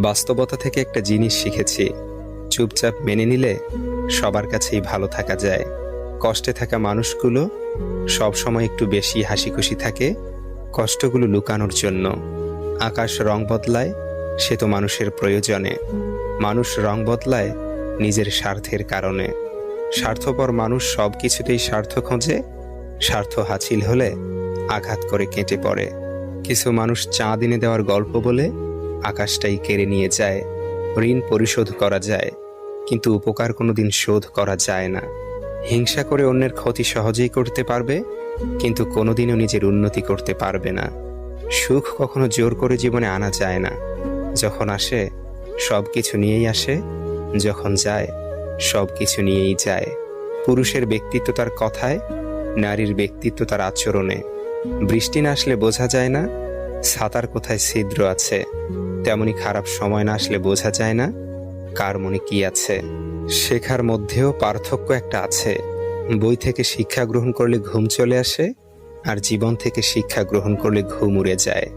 বাস্তবতা থেকে একটা জিনিস শিখেছি, চুপচাপ মেনে নিলে সবার কাছেই ভালো থাকা যায়। কষ্টে থাকা মানুষগুলো সবসময় একটু বেশি হাসি খুশি থাকে কষ্টগুলো লুকানোর জন্য। আকাশ রং বদলায়, সে তো মানুষের প্রয়োজনে। মানুষ রং বদলায় নিজের স্বার্থের কারণে। স্বার্থপর মানুষ সব কিছুতেই স্বার্থ খোঁজে, স্বার্থ হাসিল হলে আঘাত করে কেটে পড়ে। কিছু মানুষ চাঁদ এনে দেওয়ার গল্প বলে আকাশটাই কেড়ে নিয়ে যায়। ঋণ পরিশোধ করা যায়, কিন্তু উপকার কোনোদিন শোধ করা যায় না। হিংসা করে অন্যের ক্ষতি সহজেই করতে পারবে, কিন্তু কোনোদিনও নিজের উন্নতি করতে পারবে না। সুখ কখনো জোর করে জীবনে আনা যায় না। যখন আসে সব কিছু নিয়েই আসে, যখন যায় সব কিছু নিয়েই যায়। পুরুষের ব্যক্তিত্ব তার কথায়, নারীর ব্যক্তিত্ব তার আচরণে। বৃষ্টি না আসলে বোঝা যায় না ছাতার কোথায় ছিদ্র আছে, তেমনি খারাপ সময় না আসলে বোঝা যায় না কার মনে কি আছে। শেখার মধ্যেও পার্থক্য একটা আছে। বই থেকে শিক্ষা গ্রহণ করলে ঘুম চলে আসে, আর জীবন থেকে শিক্ষা গ্রহণ করলে ঘুম উড়ে যায়।